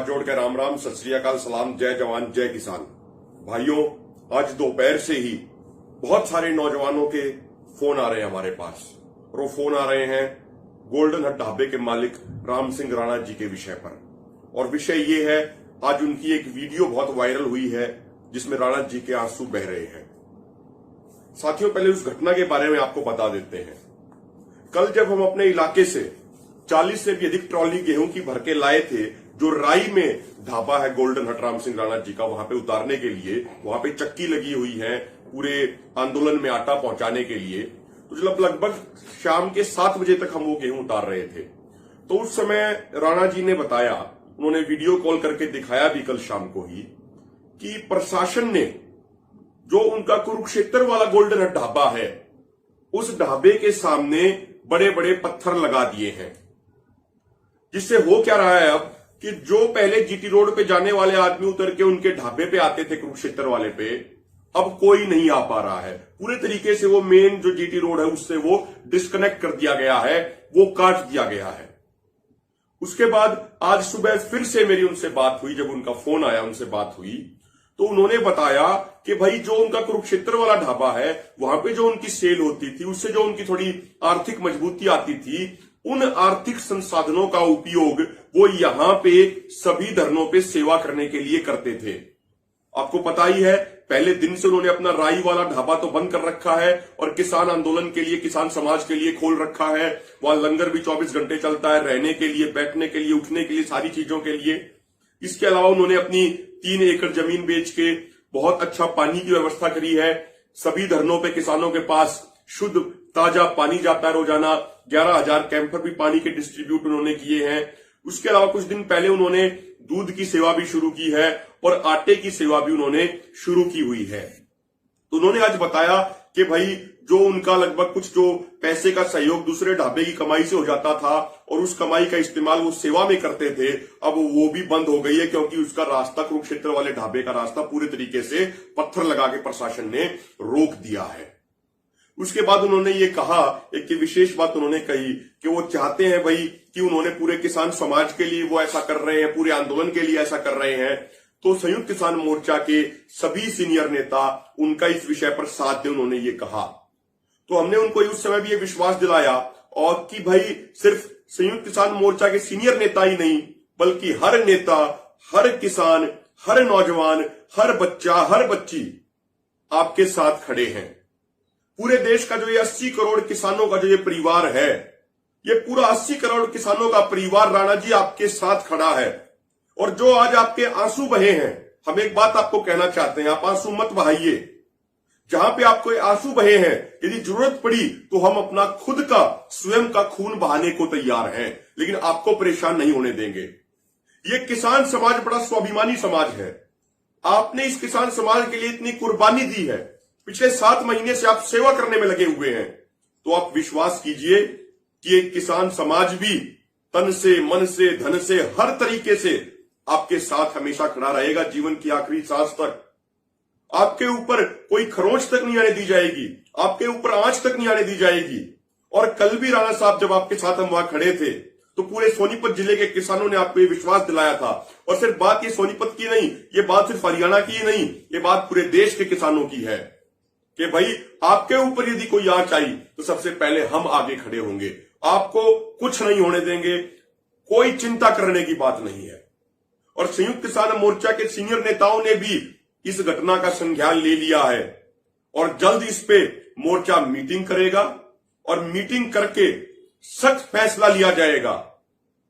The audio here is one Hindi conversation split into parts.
जोड़ के राम राम, सत श्री अकाल, सलाम, जय जवान जय किसान। भाइयों, आज दोपहर से ही बहुत सारे नौजवानों के फोन आ रहे हैं हमारे पास, और वो फोन आ रहे हैं गोल्डन हट ढाबे के मालिक राम सिंह राणा जी के विषय पर। और विषय ये है, आज उनकी एक वीडियो बहुत वायरल हुई है जिसमें राणा जी के आंसू बह रहे हैं। साथियों, पहले उस घटना के बारे में आपको बता देते हैं। कल जब हम अपने इलाके से 40 से भी अधिक ट्रॉली गेहूं की भर के लाए थे, जो राई में ढाबा है गोल्डन हट राम सिंह राणा जी का, वहां पे उतारने के लिए, वहां पे चक्की लगी हुई है पूरे आंदोलन में आटा पहुंचाने के लिए। तो जब लगभग शाम के 7 बजे तक हम वो गेहूं उतार रहे थे, तो उस समय राणा जी ने बताया, उन्होंने वीडियो कॉल करके दिखाया भी कल शाम को ही, कि प्रशासन ने जो उनका कुरुक्षेत्र वाला गोल्डन हट ढाबा है, उस ढाबे के सामने बड़े बड़े पत्थर लगा दिए हैं। जिससे हो क्या रहा है अब, कि जो पहले जीटी रोड पे जाने वाले आदमी उतर के उनके ढाबे पे आते थे कुरुक्षेत्र वाले पे, अब कोई नहीं आ पा रहा है। पूरे तरीके से वो मेन जो जीटी रोड है उससे वो डिस्कनेक्ट कर दिया गया है, वो काट दिया गया है। उसके बाद आज सुबह फिर से मेरी उनसे बात हुई, जब उनका फोन आया उनसे बात हुई, तो उन्होंने बताया कि भाई जो उनका कुरुक्षेत्र वाला ढाबा है, वहां पे जो उनकी सेल होती थी, उससे जो उनकी थोड़ी आर्थिक मजबूती आती थी, उन आर्थिक संसाधनों का उपयोग वो यहां पे सभी धरनों पे सेवा करने के लिए करते थे। आपको पता ही है, पहले दिन से उन्होंने अपना राई वाला ढाबा तो बंद कर रखा है और किसान आंदोलन के लिए, किसान समाज के लिए खोल रखा है। वहां लंगर भी 24 घंटे चलता है, रहने के लिए, बैठने के लिए, उठने के लिए, सारी चीजों के लिए। इसके अलावा उन्होंने अपनी 3 एकड़ जमीन बेच के बहुत अच्छा पानी की व्यवस्था करी है। सभी धरनों पे किसानों के पास शुद्ध ताजा पानी जाता है रोजाना। 11,000 कैंपर भी पानी के डिस्ट्रीब्यूट उन्होंने किए हैं। उसके अलावा कुछ दिन पहले उन्होंने दूध की सेवा भी शुरू की है और आटे की सेवा भी उन्होंने शुरू की हुई है। तो उन्होंने आज बताया कि भाई जो उनका लगभग कुछ जो पैसे का सहयोग दूसरे ढाबे की कमाई से हो जाता था और उस कमाई का इस्तेमाल वो सेवा में करते थे, अब वो भी बंद हो गई है, क्योंकि उसका रास्ता, कुरुक्षेत्र वाले ढाबे का रास्ता पूरे तरीके से पत्थर लगा के प्रशासन ने रोक दिया है। उसके बाद उन्होंने ये कहा, एक विशेष बात उन्होंने कही कि वो चाहते हैं भाई कि उन्होंने पूरे किसान समाज के लिए वो ऐसा कर रहे हैं, पूरे आंदोलन के लिए ऐसा कर रहे हैं, तो संयुक्त किसान मोर्चा के सभी सीनियर नेता उनका इस विषय पर साथ दें, उन्होंने ये कहा। तो हमने उनको उस समय भी ये विश्वास दिलाया, और कि भाई सिर्फ संयुक्त किसान मोर्चा के सीनियर नेता ही नहीं, बल्कि हर नेता, हर किसान, हर नौजवान, हर बच्चा, हर बच्ची आपके साथ खड़े हैं। पूरे देश का जो ये 80 करोड़ किसानों का जो ये परिवार है, ये पूरा 80 करोड़ किसानों का परिवार राणा जी आपके साथ खड़ा है। और जो आज आपके आंसू बहे हैं, हम एक बात आपको कहना चाहते हैं, आप आंसू मत बहाइए। जहां पे आपको आंसू बहे हैं, यदि जरूरत पड़ी तो हम अपना खुद का, स्वयं का खून बहाने को तैयार हैं, लेकिन आपको परेशान नहीं होने देंगे। ये किसान समाज बड़ा स्वाभिमानी समाज है। आपने इस किसान समाज के लिए इतनी कुर्बानी दी है, पिछले 7 महीने से आप सेवा करने में लगे हुए हैं, तो आप विश्वास कीजिए कि एक किसान समाज भी तन से, मन से, धन से, हर तरीके से आपके साथ हमेशा खड़ा रहेगा, जीवन की आखिरी सांस तक। आपके ऊपर कोई खरोंच तक नहीं आने दी जाएगी, आपके ऊपर आंच तक नहीं आने दी जाएगी। और कल भी राणा साहब जब आपके साथ हम वहां खड़े थे, तो पूरे सोनीपत जिले के किसानों ने आपको ये विश्वास दिलाया था। और सिर्फ बात ये सोनीपत की नहीं, ये बात सिर्फ हरियाणा की नहीं, ये बात पूरे देश के किसानों की है कि भाई आपके ऊपर यदि कोई आंच आई तो सबसे पहले हम आगे खड़े होंगे, आपको कुछ नहीं होने देंगे, कोई चिंता करने की बात नहीं है। और संयुक्त किसान मोर्चा के सीनियर नेताओं ने भी इस घटना का संज्ञान ले लिया है और जल्द इस पे मोर्चा मीटिंग करेगा और मीटिंग करके सख्त फैसला लिया जाएगा।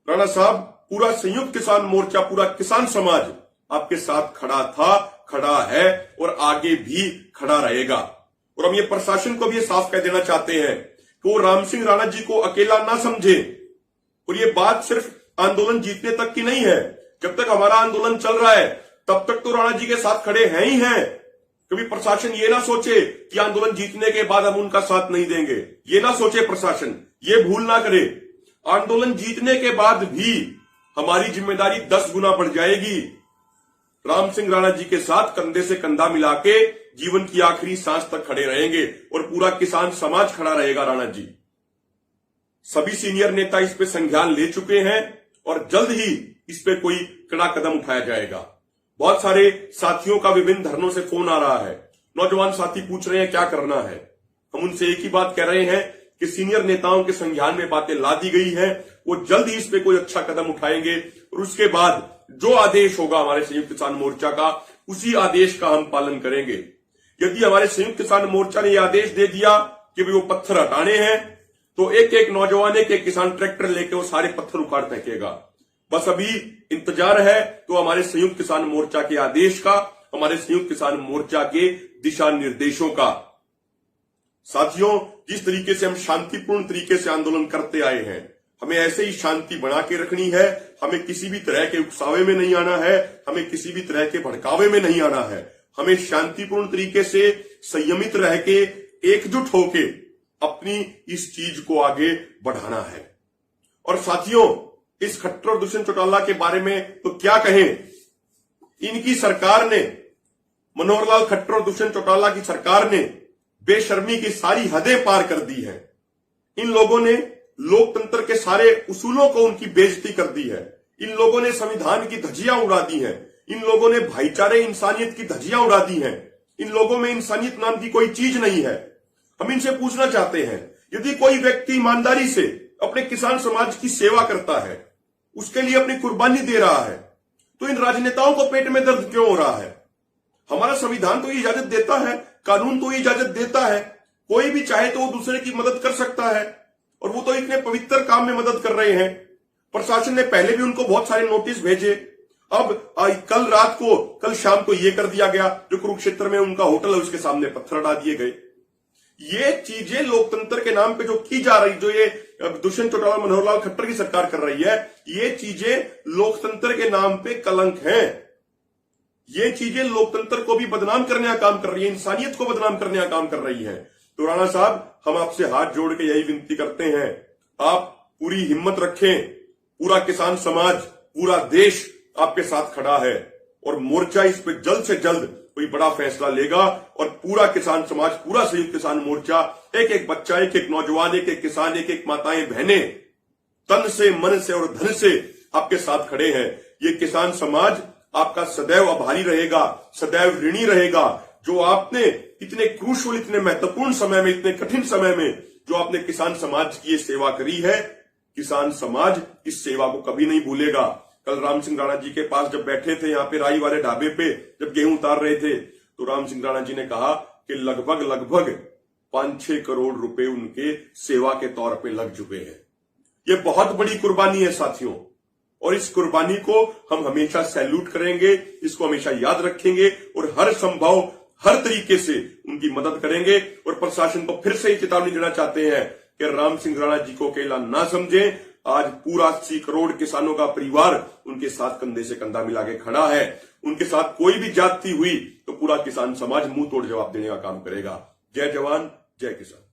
राणा साहब, पूरा संयुक्त किसान मोर्चा, पूरा किसान समाज आपके साथ खड़ा था, खड़ा है और आगे भी खड़ा रहेगा। और हम ये प्रशासन को भी ये साफ कह देना चाहते हैं कि वो राम सिंह राणा जी को अकेला ना समझे। और ये बात सिर्फ आंदोलन जीतने तक की नहीं है, जब तक हमारा आंदोलन चल रहा है तब तक तो राणा जी के साथ खड़े हैं ही हैं। कभी प्रशासन ये ना सोचे कि आंदोलन जीतने के बाद हम उनका साथ नहीं देंगे, ये ना सोचे प्रशासन, ये भूल ना करे। आंदोलन जीतने के बाद भी हमारी जिम्मेदारी 10 गुना बढ़ जाएगी। राम सिंह राणा जी के साथ कंधे से कंधा मिला के जीवन की आखिरी सांस तक खड़े रहेंगे और पूरा किसान समाज खड़ा रहेगा। राणा जी, सभी सीनियर नेता इस पे संज्ञान ले चुके हैं और जल्द ही इस पे कोई कड़ा कदम उठाया जाएगा। बहुत सारे साथियों का विभिन्न धरनों से फोन आ रहा है। नौजवान साथी पूछ रहे हैं क्या करना है। हम उनसे एक ही बात कह रहे हैं कि सीनियर नेताओं के संज्ञान में बातें ला दी गई है, वो जल्द ही इस पे कोई अच्छा कदम उठाएंगे और उसके बाद जो आदेश होगा हमारे संयुक्त किसान मोर्चा का, उसी आदेश का हम पालन करेंगे। यदि हमारे संयुक्त किसान मोर्चा ने यह आदेश दे दिया कि भी वो पत्थर हटाने हैं, तो एक एक नौजवान, एक एक किसान ट्रैक्टर लेके वो सारे पत्थर उखाड़ फेंकेगा। बस अभी इंतजार है तो हमारे संयुक्त किसान मोर्चा के आदेश का, हमारे संयुक्त किसान मोर्चा के दिशा निर्देशों का। साथियों, जिस तरीके से हम शांतिपूर्ण तरीके से आंदोलन करते आए हैं, हमें ऐसे ही शांति बना के रखनी है। हमें किसी भी तरह के उकसावे में नहीं आना है, हमें किसी भी तरह के भड़कावे में नहीं आना है। हमें शांतिपूर्ण तरीके से संयमित रह के, एकजुट होके अपनी इस चीज को आगे बढ़ाना है। और साथियों, इस खट्टर और दुष्यंत चौटाला के बारे में तो क्या कहें। इनकी सरकार ने, मनोहर लाल खट्टर और दुष्यंत चौटाला की सरकार ने बेशर्मी की सारी हदें पार कर दी है। इन लोगों ने लोकतंत्र के सारे उसूलों को उनकी बेइज्जती कर दी है। इन लोगों ने संविधान की धज्जियां उड़ा दी हैं। इन लोगों ने भाईचारे, इंसानियत की धज्जियां उड़ा दी हैं। इन लोगों में इंसानियत नाम की कोई चीज नहीं है। हम इनसे पूछना चाहते हैं, यदि कोई व्यक्ति ईमानदारी से अपने किसान समाज की सेवा करता है, उसके लिए अपनी कुर्बानी दे रहा है, तो इन राजनेताओं को पेट में दर्द क्यों हो रहा है। हमारा संविधान तो ये इजाजत देता है, कानून तो ये इजाजत देता है, कोई भी चाहे तो वो दूसरे की मदद कर सकता है, और वो तो इतने पवित्र काम में मदद कर रहे हैं। प्रशासन ने पहले भी उनको बहुत सारे नोटिस भेजे। अब कल शाम को ये कर दिया गया, जो कुरुक्षेत्र में उनका होटल है उसके सामने पत्थर हटा दिए गए। ये चीजें लोकतंत्र के नाम पे जो की जा रही, जो ये दुष्यंत चौटाला, मनोहर लाल खट्टर की सरकार कर रही है, ये चीजें लोकतंत्र के नाम पे कलंक हैं। ये चीजें लोकतंत्र को भी बदनाम करने का काम कर रही है, इंसानियत को बदनाम करने का काम कर रही है। तो राणा साहब, हम आपसे हाथ जोड़ के यही विनती करते हैं, आप पूरी हिम्मत रखें। पूरा किसान समाज, पूरा देश आपके साथ खड़ा है और मोर्चा इस पे जल्द से जल्द कोई बड़ा फैसला लेगा। और पूरा किसान समाज, पूरा संयुक्त किसान मोर्चा, एक एक बच्चा, एक एक नौजवान, एक एक किसान, एक एक माताएं बहनें तन से, मन से और धन से आपके साथ खड़े हैं। ये किसान समाज आपका सदैव आभारी रहेगा, सदैव ऋणी रहेगा। जो आपने इतने क्रूशल, इतने महत्वपूर्ण समय में, इतने कठिन समय में जो आपने किसान समाज की ये सेवा करी है, किसान समाज इस सेवा को कभी नहीं भूलेगा। कल राम सिंह राणा जी के पास जब बैठे थे यहाँ पे राई वाले ढाबे पे, जब गेहूं उतार रहे थे, तो राम सिंह राणा जी ने कहा कि लगभग 5-6 करोड़ रुपए उनके सेवा के तौर पे लग चुके हैं। ये बहुत बड़ी कुर्बानी है साथियों, और इस कुर्बानी को हम हमेशा सैल्यूट करेंगे, इसको हमेशा याद रखेंगे और हर संभव, हर तरीके से उनकी मदद करेंगे। और प्रशासन को फिर से चेतावनी देना चाहते हैं कि राम सिंह राणा जी को अकेला ना समझें। आज पूरा 80 करोड़ किसानों का परिवार उनके साथ कंधे से कंधा मिला के खड़ा है। उनके साथ कोई भी ज्यादती हुई तो पूरा किसान समाज मुंह तोड़ जवाब देने का काम करेगा। जय जवान, जय किसान।